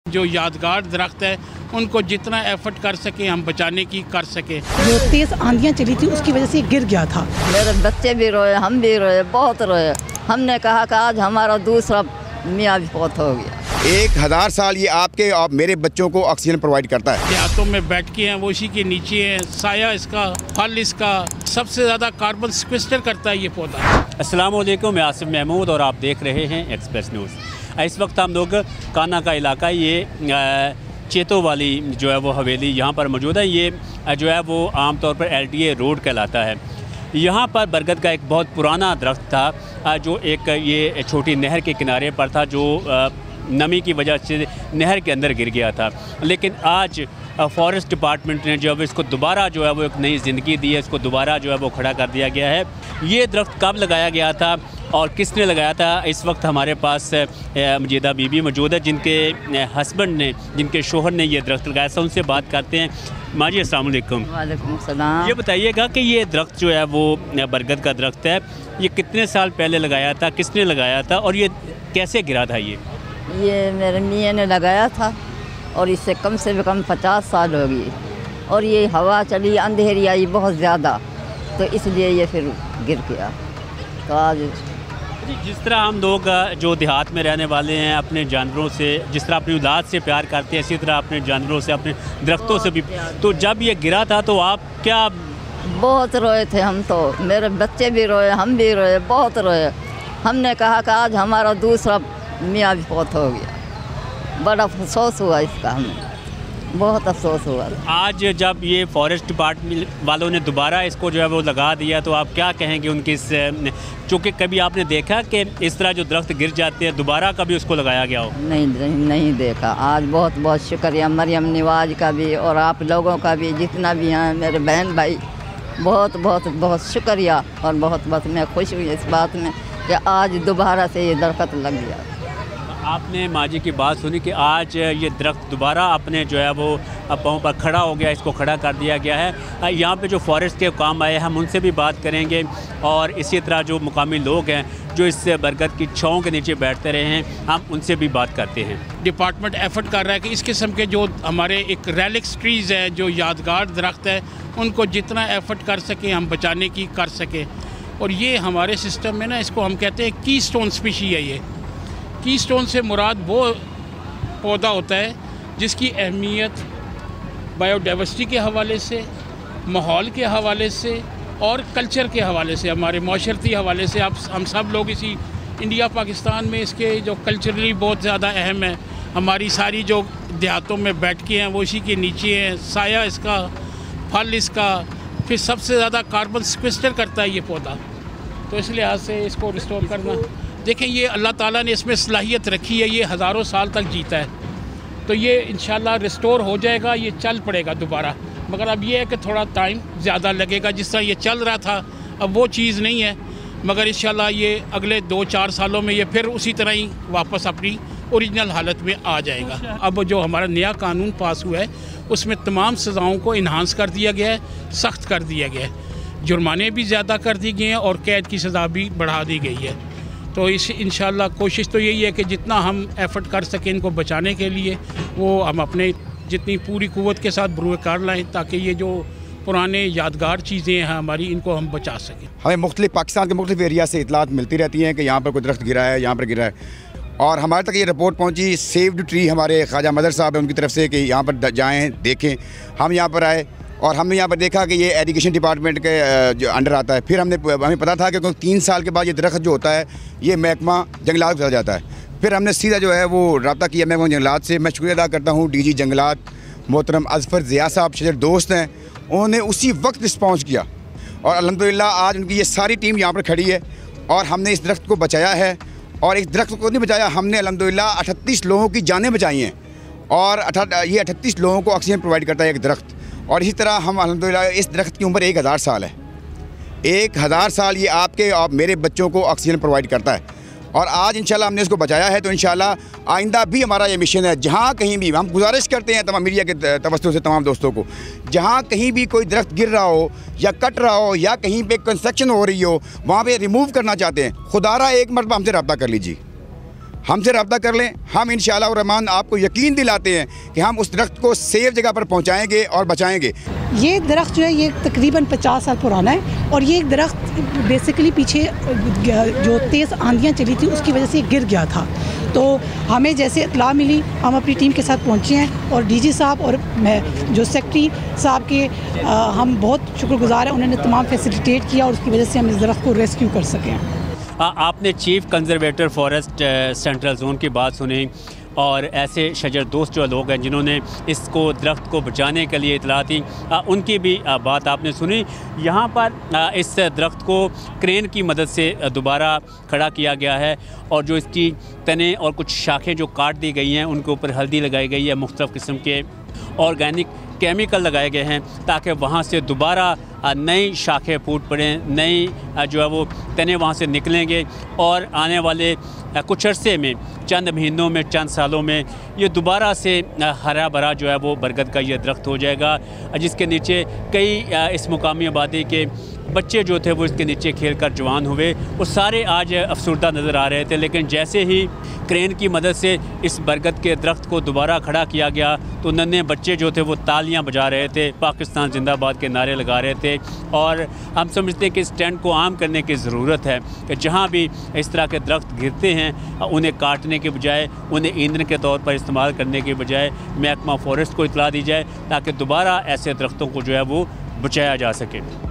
जो यादगार दरख्त है उनको जितना एफर्ट कर सके हम बचाने की कर सके। जो तेज़ आंधियाँ चली थी उसकी वजह से गिर गया था। मेरे बच्चे भी रोए, हम भी रोए, बहुत रोए। हमने कहा कि आज हमारा दूसरा मियाँ भी फौत हो गया। 1000 साल ये आपके और मेरे बच्चों को ऑक्सीजन प्रोवाइड करता है। देहातों में बैठ के हैं वो इसी के नीचे हैं, साया इसका, फल इसका, सबसे ज़्यादा कार्बन सिक्वेस्टर करता है ये पौधा। अस्सलाम वालेकुम, मैं आसिफ महमूद और आप देख रहे हैं एक्सप्रेस न्यूज़। इस वक्त हम लोग काना का इलाका, ये चेतो वाली जो है वो हवेली यहाँ पर मौजूद है। ये जो है वो आमतौर पर LTA रोड कहलाता है। यहाँ पर बरगद का एक बहुत पुराना दरख्त था जो एक ये छोटी नहर के किनारे पर था, जो नमी की वजह से नहर के अंदर गिर गया था। लेकिन आज फॉरेस्ट डिपार्टमेंट ने जो है इसको दोबारा जो है वो एक नई ज़िंदगी दी है, इसको दोबारा जो है वो खड़ा कर दिया गया है। ये दरख्त कब लगाया गया था और किसने लगाया था, इस वक्त हमारे पास मजीदा बीबी मौजूद है, जिनके हस्बैंड ने, जिनके शोहर ने ये दरख्त लगाया था। उनसे बात करते हैं। माँ जी अस्सलाम वालेकुम। वालेकुम सलाम। ये बताइएगा कि ये दरख्त जो है वो बरगद का दरख्त है, ये कितने साल पहले लगाया था, किसने लगाया था और ये कैसे गिरा था? ये मेरे मियाँ ने लगाया था और इससे कम से कम 50 साल हो गई। और ये हवा चली, अंधेरी आई बहुत ज़्यादा, तो इसलिए ये फिर गिर गया। तो आज जिस तरह हम लोग जो देहात में रहने वाले हैं अपने जानवरों से, जिस तरह अपनी औलाद से प्यार करते हैं, इसी तरह अपने जानवरों से, अपने दरख्तों से भी। तो जब ये गिरा था तो आप क्या? बहुत रोए थे हम तो, मेरे बच्चे भी रोए, हम भी रोए, बहुत रोए। हमने कहा कि आज हमारा दूसरा मियाँ भी फौत हो गया। बड़ा अफसोस हुआ इसका, हमें बहुत अफसोस हुआ। आज जब ये फॉरेस्ट डिपार्टमेंट वालों ने दोबारा इसको जो है वो लगा दिया, तो आप क्या कहेंगे उनकी इस, चूँकि कभी आपने देखा कि इस तरह जो दरख्त गिर जाते हैं दोबारा कभी उसको लगाया गया हो? नहीं देखा। आज बहुत बहुत शुक्रिया मरियम निवाज का भी और आप लोगों का भी, जितना भी हैं मेरे बहन भाई, बहुत बहुत बहुत शुक्रिया। और बहुत बहुत मैं खुश हुई इस बात में कि आज दोबारा से ये दरख्त लग गया। आपने माँ जी की बात सुनी कि आज ये दरख्त दोबारा अपने जो है वो पाँव पर खड़ा हो गया, इसको खड़ा कर दिया गया है। यहाँ पे जो फॉरेस्ट के काम आए हैं हम उनसे भी बात करेंगे, और इसी तरह जो मुकामी लोग हैं जो इस बरगद की छाँव के नीचे बैठते रहे हैं, हम उनसे भी बात करते हैं। डिपार्टमेंट एफर्ट कर रहा है कि इस किस्म के जो हमारे एक रेलिक्स ट्रीज़ हैं, जो यादगार दरख्त है, उनको जितना एफर्ट कर सकें हम बचाने की कर सकें। और ये हमारे सिस्टम में ना, इसको हम कहते हैं की स्टोन स्पीशी है। ये की स्टोन से मुराद वो पौधा होता है जिसकी अहमियत बायोडाइवर्सिटी के हवाले से, माहौल के हवाले से और कल्चर के हवाले से, हमारे माशरती हवाले से। हम सब लोग इसी इंडिया पाकिस्तान में इसके जो कल्चरली बहुत ज़्यादा अहम है। हमारी सारी जो देहातों में बैठ के हैं वो इसी के नीचे हैं, साया इसका, फल इसका, फिर सबसे ज़्यादा कार्बन सिक्वेस्टर करता है ये पौधा। तो इस लिहाज से इसको रिस्टोर करना, देखें ये अल्लाह ताला ने इसमें सलाहियत रखी है, ये हज़ारों साल तक जीता है। तो ये इंशाल्लाह रिस्टोर हो जाएगा, ये चल पड़ेगा दोबारा। मगर अब ये है कि थोड़ा टाइम ज़्यादा लगेगा। जिस तरह ये चल रहा था अब वो चीज़ नहीं है, मगर इंशाल्लाह ये अगले 2-4 सालों में ये फिर उसी तरह ही वापस अपनी ओरिजिनल हालत में आ जाएगा। अब जो हमारा नया कानून पास हुआ है उसमें तमाम सज़ाओं को इन्हांस कर दिया गया है, सख्त कर दिया गया है, जुर्माने भी ज़्यादा कर दिए गए हैं और कैद की सज़ा भी बढ़ा दी गई है। तो इस इंशाल्लाह कोशिश तो यही है कि जितना हम एफ़र्ट कर सकें इनको बचाने के लिए, वो हम अपने जितनी पूरी कुव्वत के साथ बरूए कार लाएँ, ताकि ये जो पुराने यादगार चीज़ें हैं हमारी, इनको हम बचा सकें। हमें मुख्तलिफ पाकिस्तान के मुख्तलिफ एरिया से इतलात मिलती रहती हैं कि यहाँ पर कोई दरख्त गिरा है, यहाँ पर गिरा है। और हमारे तक ये रिपोर्ट पहुँची सेव्ड ट्री, हमारे ख्वाजा मदर साहब हैं उनकी तरफ से, कि यहाँ पर जाएँ देखें। हम यहाँ पर आए और हमने यहाँ पर देखा कि ये एजुकेशन डिपार्टमेंट के जो अंडर आता है। फिर हमें पता था कि 3 साल के बाद ये दरख्त जो होता है ये महकमा जंगलात को चला जाता है। फिर हमने सीधा जो है वो रब्ता किया महकमा जंगलात से। मैं शुक्रिया अदा करता हूँ DG जंगलात मोहतरम अज़फ़र ज़िया साहब, शजर दोस्त हैं, उन्होंने उसी वक्त रिस्पॉन्स किया और अल्हम्दुलिल्लाह आज उनकी ये सारी टीम यहाँ पर खड़ी है और हमने इस दरख्त को बचाया है। और इस दरख्त को नहीं बचाया हमने, अल्हम्दुलिल्लाह 38 लोगों की जानें बचाई हैं और ये 38 लोगों को ऑक्सीजन प्रोवाइड करता है एक दरख्त। और इसी तरह हम अल्हम्दुलिल्लाह, इस दरख्त की उम्र 1000 साल है। 1000 साल ये आपके और मेरे बच्चों को ऑक्सीजन प्रोवाइड करता है। और आज इंशाल्लाह हमने इसको बचाया है, तो इंशाल्लाह आइंदा भी हमारा ये मिशन है। जहाँ कहीं भी हम गुजारिश करते हैं तमाम मीडिया के तवज्जो से तमाम दोस्तों को, जहाँ कहीं भी कोई दरख्त गिर रहा हो या कट रहा हो या कहीं पे कंस्ट्रक्शन हो रही हो, वहाँ पे रिमूव करना चाहते हैं, खुदारा एक मरतबा हमसे रब्ता कर लीजिए। हमसे रब्ता कर लें। हम इंशाअल्लाह रहमान आपको यकीन दिलाते हैं कि हम उस दरख्त को सेफ जगह पर पहुँचाएँगे और बचाएँगे। ये दरख्त जो है ये तकरीबन 50 साल पुराना है और ये एक दरख्त बेसिकली पीछे जो तेज़ आंधियाँ चली थी उसकी वजह से गिर गया था। तो हमें जैसे इत्तला मिली हम अपनी टीम के साथ पहुँचे हैं और डीजी साहब और मैं जो सेक्रेटरी साहब के हम बहुत शुक्रगुजार हैं, उन्होंने तमाम फैसिलिटेट किया और उसकी वजह से हम इस दरख्त को रेस्क्यू कर सकें। आपने chief conservator forest central zone की बात सुनी और ऐसे शजर दोस्त जो लोग हैं जिन्होंने इसको दरख्त को बचाने के लिए इतला दी, उनकी भी बात आपने सुनी। यहाँ पर इस दरख्त को क्रेन की मदद से दोबारा खड़ा किया गया है और जो इसकी तने और कुछ शाखें जो काट दी गई हैं उनके ऊपर हल्दी लगाई गई है, मुख्तलिफ़ किस्म के ऑर्गेनिक केमिकल लगाए गए हैं ताकि वहाँ से दोबारा नई शाखें फूट पड़ें, नई जो है वो तने वहाँ से निकलेंगे और आने वाले कुछ अरसे में, चंद महीनों में, चंद सालों में ये दोबारा से हरा भरा जो है वो बरगद का ये दरख्त हो जाएगा, जिसके नीचे कई इस मुकामी आबादी के बच्चे जो थे वो इसके नीचे खेलकर जवान हुए। वो सारे आज अफसरदा नज़र आ रहे थे, लेकिन जैसे ही क्रेन की मदद से इस बरगद के दरख्त को दोबारा खड़ा किया गया तो नन्हे बच्चे जो थे वो तालियां बजा रहे थे, पाकिस्तान जिंदाबाद के नारे लगा रहे थे। और हम समझते हैं कि इस ट्रेंड को आम करने की ज़रूरत है कि जहाँ भी इस तरह के दरख्त गिरते हैं उन्हें काटने के बजाय, उन्हें ईंधन के तौर पर इस्तेमाल करने के बजाय महकमा फॉरेस्ट को इतला दी जाए ताकि दोबारा ऐसे दरख्तों को जो है वो बचाया जा सके।